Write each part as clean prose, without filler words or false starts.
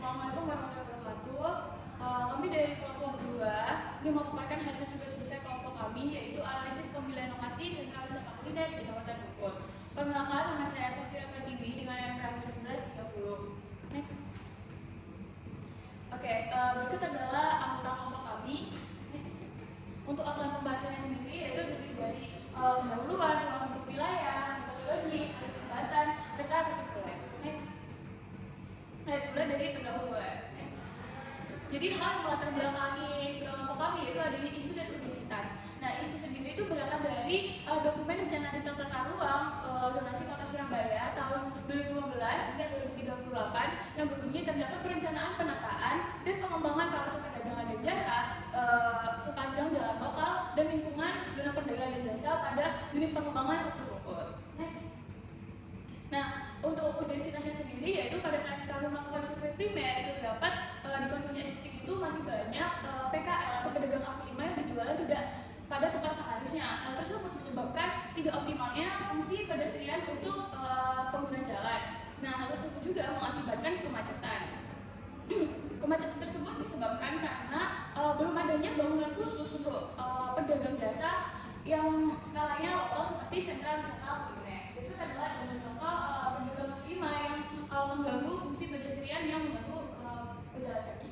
Assalamualaikum warahmatullahi wabarakatuh. Kami dari kelompok 2 ingin memaparkan hasil tugas besar kelompok kami, yaitu analisis pemilihan lokasi sentra wisata kuliner di Kecamatan Rungkut. Perkenalkan, nama saya Safira Pratiwi dengan NPM 1130. Next. Oke, berikut adalah anggota kelompok kami. Next. Untuk outline pembahasannya sendiri yaitu terdiri dari pendahuluan, ruang lingkup wilayah, metodologi, hasil pembahasan, serta kesimpulan. Next. Mulai dari pendahuluan. Next. Jadi hal yang melatar belakangi kelompok kami yaitu adanya isu dan urgensitas. Nah, isu sendiri itu berangkat dari dokumen rencana detail tata ruang zonasi Kota Surabaya tahun 2015 hingga 2038 yang berbunyi terdapat perencanaan penataan dan pengembangan kawasan perdagangan dan jasa sepanjang jalan lokal dan lingkungan zona perdagangan dan jasa pada unit pengembangan sektor Rungkut. Next. Nah, untuk urgensitasnya sendiri yaitu pada saat kami melakukan survei primer itu terdapat di kondisi existing itu masih banyak PKL atau pedagang kaki lima yang berjualan tidak pada tempat seharusnya. Hal tersebut menyebabkan tidak optimalnya fungsi pedestrian untuk pengguna jalan. Nah, hal tersebut juga mengakibatkan kemacetan. Kemacetan tersebut disebabkan karena belum adanya bangunan khusus untuk pedagang jasa yang skalanya lokal seperti sentra wisata kuliner. Itu adalah contoh-contoh pedagang kaki lima yang mengganggu fungsi pedestrian yang mengganggu pejalan kaki.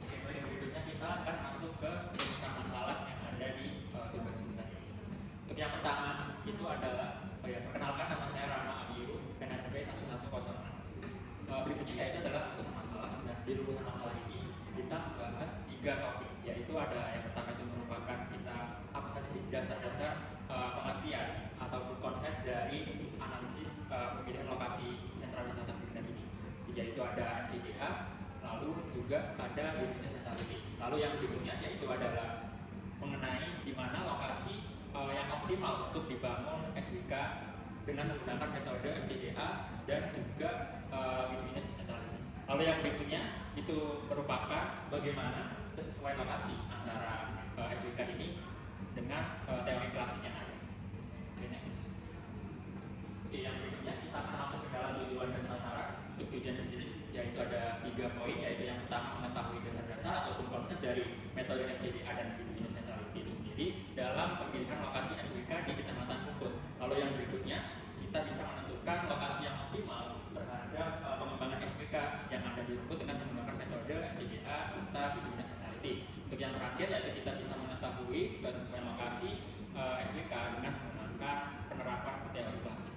Oke, baik, berikutnya kita akan masuk ke rumusan masalah yang ada di tugas besar ini. Untuk yang pertama itu adalah perkenalkan, nama saya Rama Abiyu, NNP 1106. Berikutnya yaitu adalah rumusan masalah. Nah, di rumusan masalah ini kita membahas 3 topik, yaitu ada yang pertama itu merupakan kita apa saja sih dasar-dasar pengertian ataupun konsep dari analisis pemilihan lokasi sentra wisata kuliner ini, yaitu ada MCDA, lalu juga ada business centrality. Lalu yang berikutnya yaitu adalah mengenai di mana lokasi yang optimal untuk dibangun SWK dengan menggunakan metode MCDA dan juga business centrality. Lalu yang berikutnya itu merupakan bagaimana kesesuaian lokasi antara SWK ini dengan teori klasik yang ada. Oke, next. Oke, yang berikutnya kita akan masuk ke dalam tujuan dan sasaran. Untuk tujuannya sendiri yaitu ada 3 poin, yaitu yang pertama mengetahui dasar-dasar ataupun konsep dari metode MCDA dan business centrality itu sendiri dalam pemilihan lokasi SWK di Kecamatan Rungkut. Lalu yang berikutnya kita bisa menentukan lokasi yang optimal terhadap pengembangan SWK yang ada di Rungkut dengan menggunakan metode MCDA serta business centrality. Untuk yang terakhir yaitu kita bisa mengetahui kesesuaian lokasi SWK dengan menggunakan penerapan teori klasik.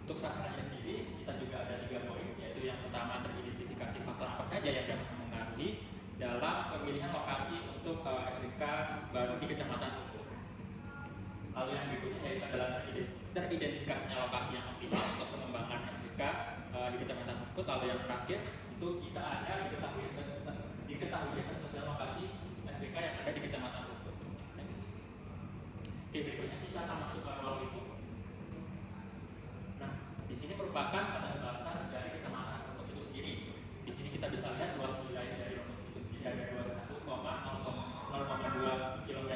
Untuk sasarannya sendiri kita juga ada 3 poin, yaitu yang pertama teridentifikasi faktor apa saja yang dapat mempengaruhi dalam pemilihan lokasi untuk SWK baru di Kecamatan Rungkut. Lalu yang berikutnya yaitu adalah teridentifikasinya lokasi yang optimal untuk pengembangan SWK di Kecamatan Rungkut. Lalu yang terakhir untuk kita ada diketahui kesesuaian lokasi SWK yang ada di Kecamatan Rungkut. Next. Oke, berikutnya kita akan masuk ke ruang lingkup. Nah, di sini merupakan batas-batas dari Kecamatan Rungkut itu sendiri. Di sini kita bisa lihat luas wilayah dari Rungkut itu sendiri ada 21,002 km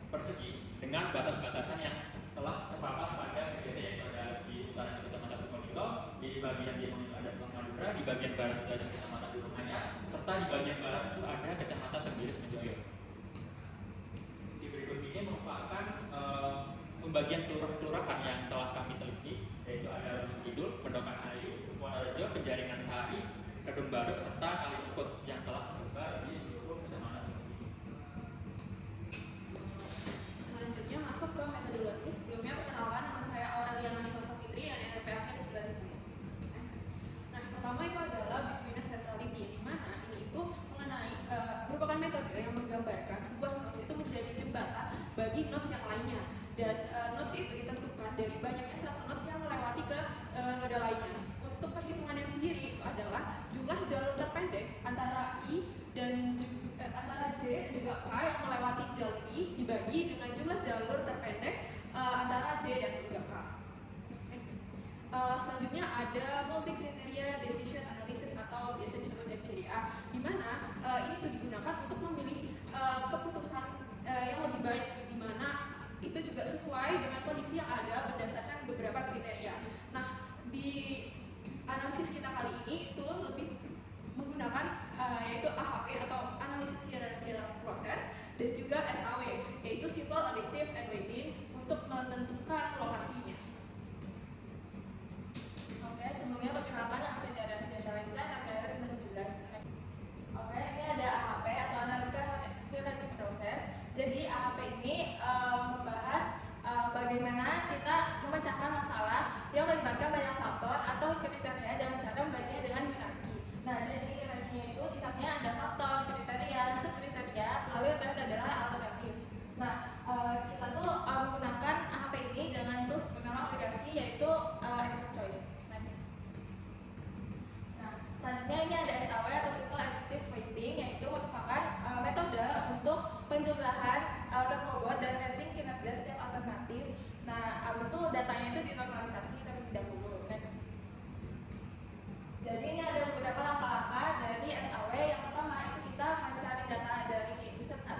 persegi dengan batas-batasan yang telah terpampang pada PPT, yaitu ada di utara Kecamatan Sukolilo, di bagian timur itu ada Selang Madura, di bagian barat itu ada Kecamatan Durung Anyar, serta di bagian barat itu ada Kecamatan Tenggilis Mejoyo. Di berikut ini merupakan pembagian kelurahan yang telah kami teliti, yaitu ada Rungkut Kidul, Pendokan Ayu, Wonorejo, Penjaringan Sari, Kedung Baruk, serta Kalirungkut yang telah tersebar di seluruh kecamatan. Selanjutnya masuk ke metodologi. Sebelumnya perkenalkan, nama saya Aurelia Nashwa Sapitri dan NRP akhir 1110. Nah, pertama itu adalah business centrality, di mana ini itu mengenai merupakan metode yang menggambarkan sebuah nodes itu menjadi jembatan bagi nodes yang lainnya, dan nodes itu ditentukan dari banyaknya satu nodes yang melewati ke noda lainnya. Untuk perhitungannya sendiri itu adalah jumlah jalur terpendek antara I dan antara J dan juga K yang melewati jalur I dibagi dengan jumlah jalur terpendek antara J dan juga K. Selanjutnya ada multi kriteria decision analysis atau biasa disebut MCDA, di mana ini tuh digunakan untuk memilih keputusan yang lebih baik, di mana itu juga sesuai dengan kondisi yang ada berdasarkan beberapa kriteria. Nah, yaitu expert choice. Next. Nah, selanjutnya ini ada SAW atau simple additive weighting, yaitu merupakan metode untuk penjumlahan terbobot dan rating kinerja setiap alternatif. Nah, habis itu datanya itu dinormalisasi terlebih dahulu. Next. Jadi ini ada beberapa langkah-langkah dari SAW. Yang pertama itu kita mencari data dari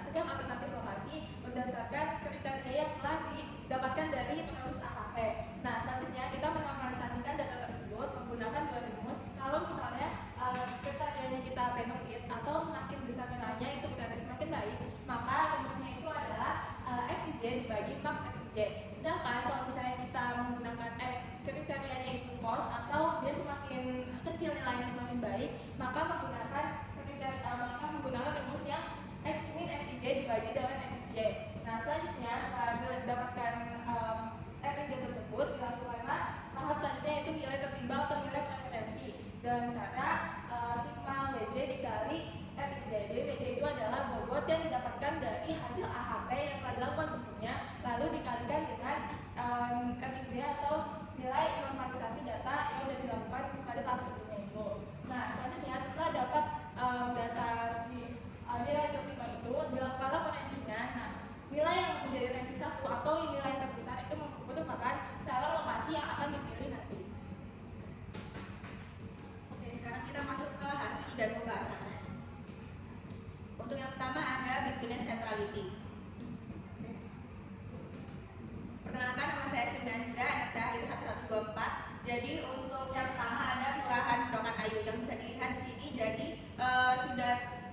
setiap alternatif lokasi berdasarkan kriteria yang telah didapatkan dari penulis AHP. Nah, selanjutnya kita menormalisasikan data tersebut menggunakan dua rumus. Kalau misalnya kriterianya kita benefit atau semakin besar nilainya itu berarti semakin baik, maka rumusnya itu adalah XJ dibagi max XJ. Sedangkan kalau misalnya kita menggunakan kriterianya itu cost atau dia semakin kecil nilainya semakin baik, maka menggunakan rumus yang X min XJ dibagi dengan XJ. Nah, selanjutnya setelah mendapatkan RNJ tersebut, dilakukanlah tahap selanjutnya yaitu nilai tertimbang atau nilai preferensi dengan cara sigma WJ dikali RNJ. Jadi WJ itu adalah bobot yang didapatkan dari hasil AHP yang telah dilakukan sebelumnya, lalu dikalikan dengan RNJ atau nilai normalisasi data yang sudah dilakukan pada tahap sebelumnya itu. Nah, selanjutnya setelah dapat data nilai tertimbang itu, dilakukanlah perankingan. Nah, nilai yang menjadi ranking 1 atau nilai yang terbesar itu merupakan salah lokasi yang akan dipilih nanti. Oke, sekarang kita masuk ke hasil dan pembahasannya. Untuk yang pertama ada Bitcoin centrality. Next. Perkenalkan, nama saya Sri Aziza, anak dahil 1124. Jadi untuk yang pertama ada Kelurahan Dokan Ayu yang bisa dilihat di sini. Jadi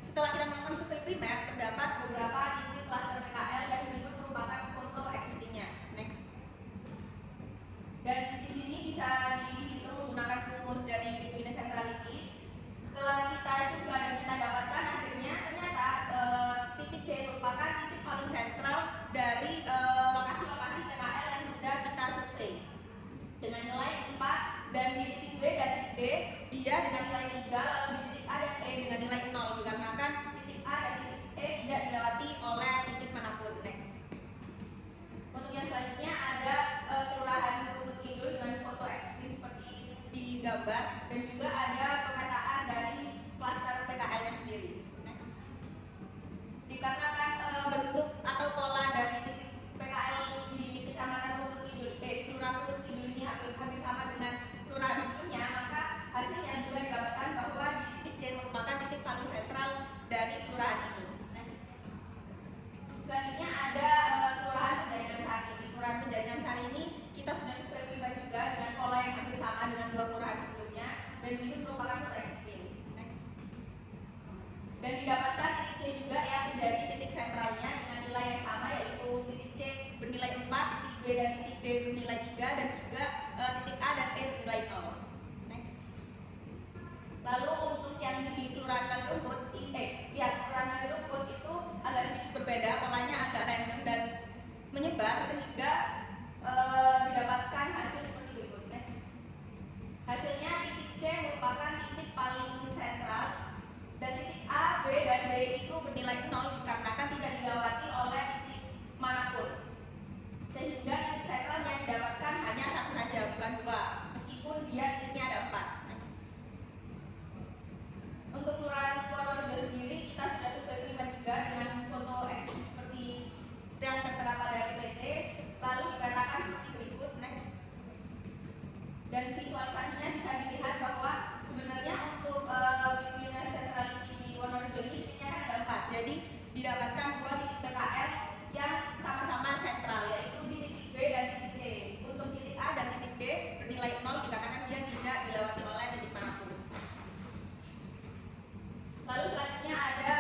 setelah kita melakukan survei primer, terdapat beberapa titik klaster PKL dan berikut merupakan foto existingnya. Next. Dan di sini bisa dihitung menggunakan rumus dari Bitcoin centrality. Setelah kita coba dan kita dapatkan, akhirnya ternyata titik C merupakan titik paling sentral dari lokasi-lokasi PKL yang sudah kita survei dengan nilai 4, dan di titik B dan titik D dia dengan nilai 3, lalu di titik A dan E dengan nilai 0, dikarenakan titik A dan titik E tidak dilewati oleh titik manapun. Next. Untuk yang selanjutnya ada Kelurahan Rungkut Kidul dengan foto existing seperti di gambar, dan juga ada pemetaan dari klaster PKL-nya sendiri. Next. Dikarenakan bentuk atau pola dari titik PKL di Kecamatan Rungkut Kidul, di Kelurahan Rungkut Kidul ini hampir sama dengan kelurahan sebelumnya, maka hasilnya juga didapatkan bahwa di titik C merupakan titik paling sentral dari kelurahan ini. Next. Selanjutnya ada Kelurahan Penjaringan Sari. Di Kelurahan Penjaringan Sari ini kita sudah survei primer juga dengan pola yang hampir sama dengan dua kelurahan sebelumnya, dan ini merupakan foto existing. Next. Dan didapatkan titik C juga yang menjadi titik sentralnya dengan nilai yang sama, yaitu titik C bernilai 4, titik B dan titik D bernilai 3, dan juga titik A dan E bernilai 0. Next. Lalu untuk yang di Kelurahan Kalirumput, Kelurahan Kalirumput itu agak sedikit berbeda, polanya agak random dan menyebar sehingga didapatkan hasil seperti berikut. Next. Hasilnya titik C merupakan titik paling sentral, dan titik A, B, dan D itu bernilai 0 dikarenakan tidak dilewati oleh titik manapun, sehingga titik sentral yang didapatkan hanya satu saja, bukan dua, meskipun dia titiknya ada 4. Next. Untuk Kelurahan Purworejo sendiri kita sudah survei primer juga dengan foto existing seperti yang tertera pada PPT, lalu dipetakan seperti berikut. Next. Dan visualisasinya bisa dilihat bahwa sebenarnya untuk Bitcoin centrality di Wonorejo ini titiknya kan ada 4, jadi didapatkan dua titik PKL yang sama-sama sentral, yaitu di titik B dan titik C. Untuk titik A dan titik D bernilai 0 dikarenakan dia tidak dilewati oleh titik manapun. Lalu selanjutnya ada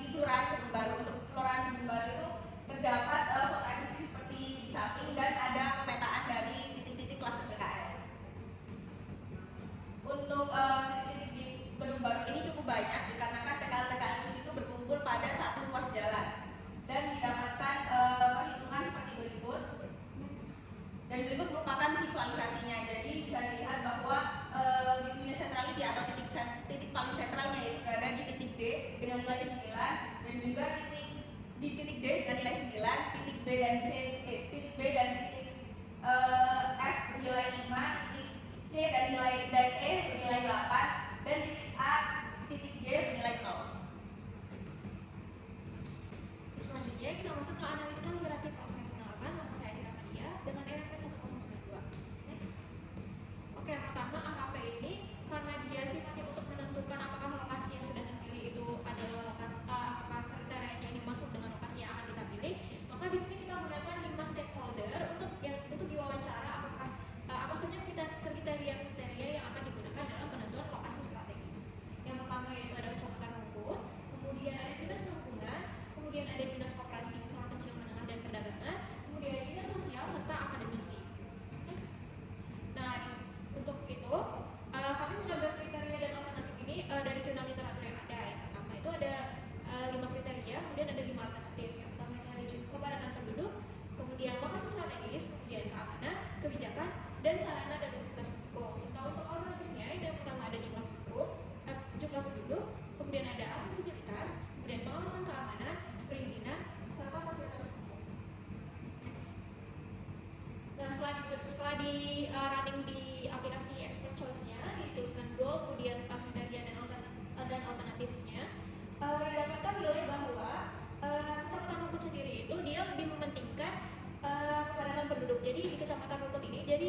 di Kelurahan Kebun Baru. Untuk Kelurahan Kebun Baru itu terdapat foto existing seperti di samping, dan ada pemetaan dari titik-titik klaster PKL. Untuk titik-titik di Kebun Baru ini cukup banyak dikarenakan PKL-PKL di situ berkumpul pada satu ruas jalan, dan didapatkan perhitungan seperti berikut. Dan berikut merupakan visualisasinya. Jadi bisa dilihat bahwa Bitcoin centrality atau titik paling sentralnya yaitu berada di titik D dengan nilai 9, dan juga di titik D dengan nilai 9, titik B dan titik F bernilai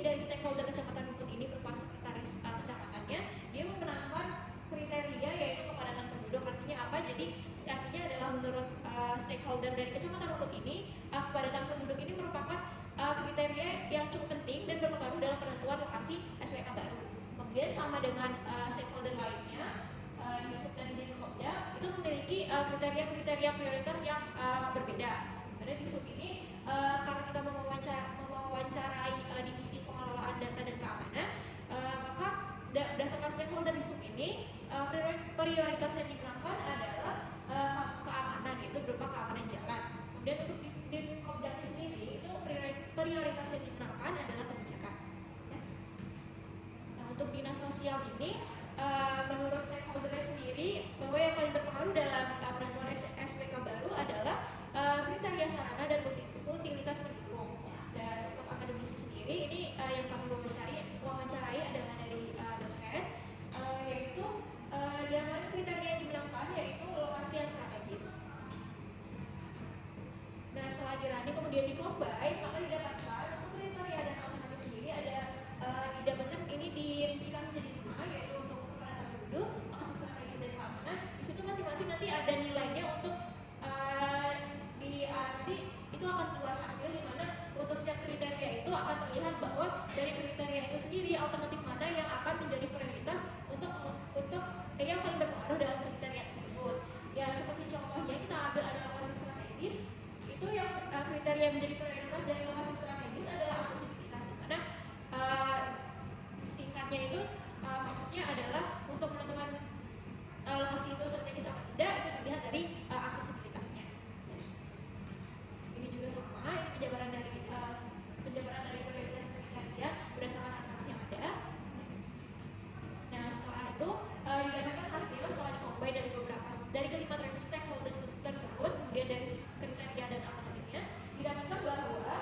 dari stakeholder Kecamatan Rungkut ini berupa sekretaris kecamatannya, dia memenangkan kriteria yaitu kepadatan penduduk. Artinya apa? Jadi artinya adalah menurut stakeholder dari Kecamatan Rungkut ini, kepadatan penduduk ini merupakan kriteria yang cukup penting dan berpengaruh dalam penentuan lokasi SWK baru. Kemudian sama dengan stakeholder lainnya, di sub dan di Kopda itu memiliki kriteria-kriteria prioritas yang berbeda. Pada di sub ini karena kita mewawancarai divisi pengelolaan data dan keamanan, maka berdasarkan stakeholder di sub ini prioritas yang dibilangkan adalah keamanan, yaitu berupa keamanan jalan. Kemudian untuk di Kopda sendiri itu prioritas yang dibilangkan adalah kebijakan. Yes. Nah, untuk dinas sosial ini menurut stakeholder sendiri bahwa yang paling berpengaruh dalam penentuan SWK baru adalah kriteria sarana dan utilitas pendukung. Dan untuk akademisi sendiri ini yang kami wawancarai adalah dari dosen, yaitu dengan kriteria yang dibilangkan yaitu lokasi yang strategis. Nah, setelah dirunning kemudian di-combine, maka didapatkan untuk kriteria dan alternatif sendiri ada didapatkan ini dirincikan menjadi 5, yaitu untuk kepadatan penduduk, lokasi strategis dan keamanan. Di situ masing-masing nanti ada nilainya untuk nanti itu akan keluar hasil di mana untuk setiap kriteria itu akan terlihat bahwa dari kriteria itu sendiri alternatif mana yang akan menjadi prioritas untuk yang paling berpengaruh dalam kriteria tersebut. Ya seperti contohnya kita ambil ada lokasi strategis, itu yang kriteria yang menjadi prioritas dari lokasi strategis adalah aksesibilitas, karena singkatnya itu maksudnya adalah untuk menentukan lokasi itu strategis apa tidak itu dilihat dari aksesibilitasnya. Yes. Ini juga sama, ini penjabaran dari prioritas kriteria berdasarkan alternatif yang ada. Yes. Nah setelah itu didapatkan hasil setelah dikombin dari kelima stakeholder tersebut, kemudian dari kriteria dan alternatifnya didapatkan bahwa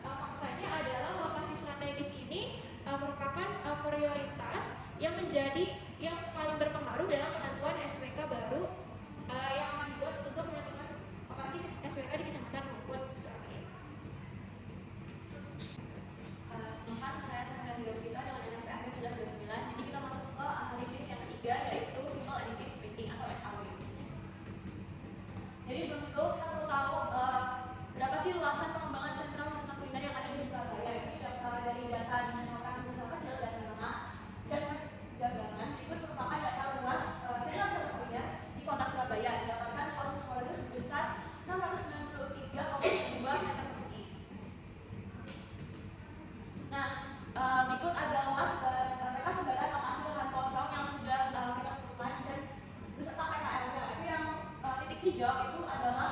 faktanya adalah lokasi strategis ini merupakan prioritas yang paling berpengaruh dalam penentuan SWK baru yang akan dibuat untuk menentukan lokasi SWK di Kecamatan Rungkut, Surabaya. Teman saya Sandra Dirosita dengan NMP akhir sudah 29. Jadi kita masuk ke analisis yang ketiga yaitu simple additive printing atau SAW. Jadi sebelum itu kita perlu tahu berapa sih luasan pengembangan sentra wisata kuliner yang ada di Surabaya. Ini dari data Dinas Koperasi Usaha Kecil dan Menengah dan Dagangan. Berikut merupakan data luas sentra wisata kuliner di Kota Surabaya. Didapatkan luas Surabaya sebesar 693,2 meter persegi. Nah, berikut ada luas mereka sebaran lokasi lahan kosong yang sudah kita tentukan dan beserta PKL-nya. Itu yang titik hijau itu adalah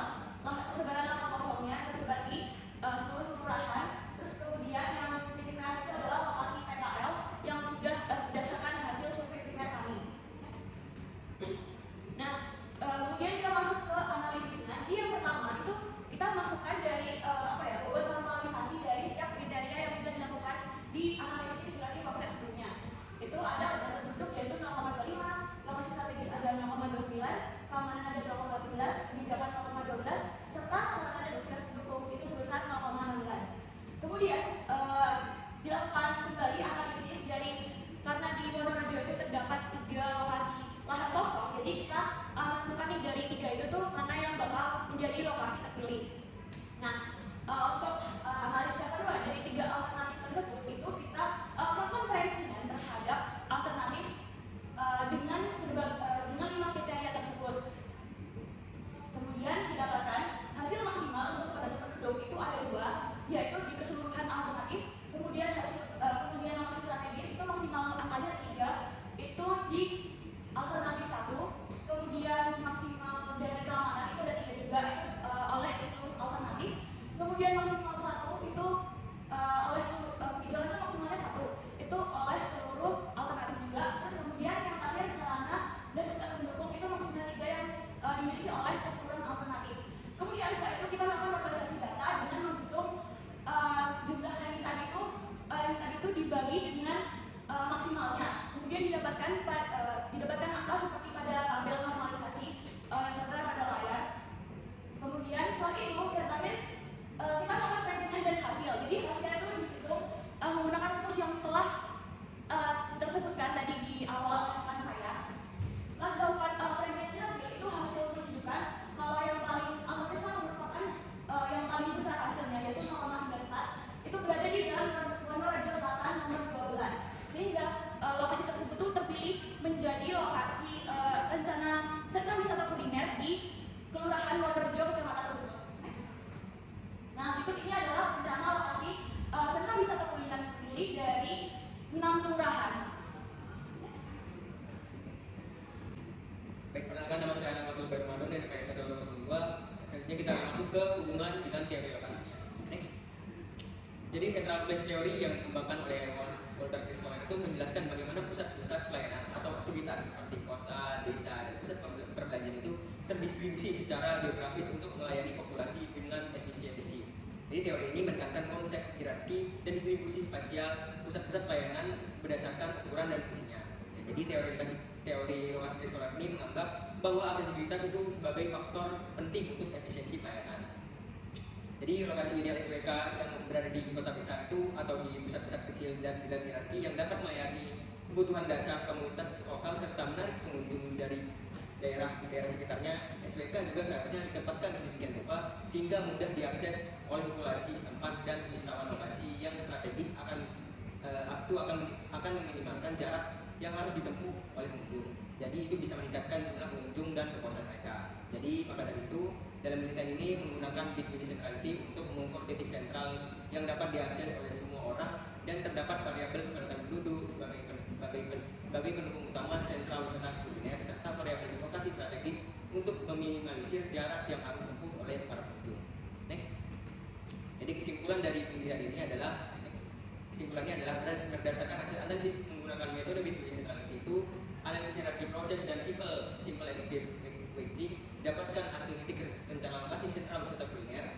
sebaran lahan kosongnya tersebar di seluruh kelurahan. Terus kemudian yang titik merah itu adalah lokasi PKL yang sudah berdasarkan hasil survei primer kami. Nah, kemudian kita masuk ke analisisnya. Di yang pertama itu kita masukkan dari bobot normalisasi dari setiap kriteria yang sudah dilakukan di analisis dari proses sebelumnya. Itu ada data penduduk yaitu 0,25, lokasi strategis ada 0,29, keamanan ada 0,14, kebijakan 0,12, serta sarana dan utilitas pendukung itu sebesar 0,16. Kemudian dilakukan kembali analisis dari karena di Wonorejo itu terdapat 3 lokasi lahan kosong, jadi kita menentukan nih dari 3 itu tuh mana yang bakal menjadi lokasi terpilih. Nah, untuk analisis yang kedua dari 3 alternatif tersebut itu kita melakukan perankingan terhadap alternatif dengan 5 kriteria tersebut. Kemudian didapatkan hasil maksimal untuk kepadatan penduduk itu ada 2, yaitu di keseluruhan alternatif. Kemudian kemudian lokasi strategis itu maksimal angkanya 3, itu di alternatif 1. Kemudian maksimal dari keamanan itu ada 3 juga, itu oleh seluruh alternatif. Kemudian maksimal 1 itu oleh kebijakan itu maksimalnya 1 itu oleh seluruh alternatif juga. Terus kemudian yang terakhir sarana dan utilitas pendukung itu maksimal 3 yang dimiliki oleh keseluruhan alternatif. Kemudian setelah itu kita melakukan normalisasi data dengan menghitung jumlah yang tadi itu dibagi dengan maksimalnya. Kemudian didapatkan angka seperti pada tabel normalisasi yang tertera pada layar. Kemudian setelah itu yang terakhir kita melakukan perbandingan dan hasil. Jadi hasilnya itu dihitung menggunakan rumus yang telah tersebutkan tadi di awal rekan saya. Setelah dilakukan penelitian hasil, itu hasil menunjukkan kalau yang paling algoritma merupakan yang paling besar hasilnya, yaitu 0,94, itu berada di Jalan Wonorejo Selatan nomor 12. Sehingga lokasi tersebut tuh terpilih menjadi lokasi rencana sentra wisata kuliner di Kelurahan Wonorejo, Kecamatan Rungkut. Nah, berikut ini adalah rencana lokasi sentra wisata kuliner terpilih dari 6 kelurahan. Baik, perkenalkan nama saya Ahmad Ramadan dari PKK 102. Selanjutnya kita masuk ke hubungan dengan teori lokasinya. Next. Jadi central place theory yang dikembangkan oleh Walter Christoner itu menjelaskan bagaimana pusat-pusat pelayanan atau aktivitas seperti kota, desa, dan pusat perbelanjaan itu terdistribusi secara geografis untuk melayani populasi dengan efisiensi. Jadi teori ini menekankan konsep hierarki dan distribusi spasial pusat-pusat pelayanan berdasarkan ukuran dan fungsinya. Jadi teori lokasi Christoner ini menganggap bahwa aksesibilitas itu sebagai faktor penting untuk efisiensi pelayanan. Jadi lokasi ideal SWK yang berada di kota besar itu atau di pusat-pusat kecil dan tidak hierarki yang dapat melayani kebutuhan dasar komunitas lokal serta menarik pengunjung dari daerah sekitarnya. SWK juga seharusnya ditempatkan sedemikian rupa sehingga mudah diakses oleh populasi setempat dan wisatawan lokasi yang strategis akan meminimalkan jarak yang harus ditempuh oleh pengunjung. Jadi itu bisa meningkatkan jumlah pengunjung dan kepuasan mereka. Jadi maka dari itu dalam penelitian ini menggunakan big unit centrality untuk mengukur titik sentral yang dapat diakses oleh semua orang dan terdapat variabel kepadatan penduduk sebagai pendukung utama sentral wisata kuliner serta variabel lokasi strategis untuk meminimalisir jarak yang harus ditempuh oleh para pengunjung. Next. Jadi kesimpulan dari penelitian ini adalah kesimpulannya adalah berdasarkan hasil analisis menggunakan metode big unit centrality itu analisis hierarki proses dan simple additive weighting dapatkan hasil titik rencana lokasi sentral wisata kuliner.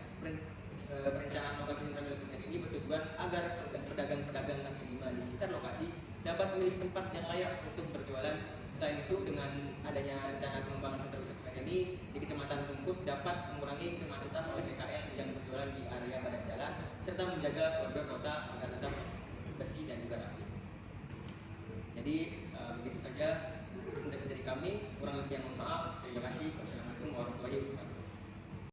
Perencanaan lokasi sentral wisata kuliner ini bertujuan agar pedagang-pedagang kaki lima di sekitar lokasi dapat memiliki tempat yang layak untuk berjualan. Selain itu, dengan adanya rencana pengembangan sentra wisata kuliner ini di Kecamatan Rungkut dapat mengurangi kemacetan oleh PKL yang berjualan di area badan jalan serta menjaga koridor kota agar tetap bersih dan juga rapi. Jadi begitu saja presentasi dari kami, kurang lebih yang mohon maaf. Terima kasih. Wassalamualaikum warahmatullahi wabarakatuh.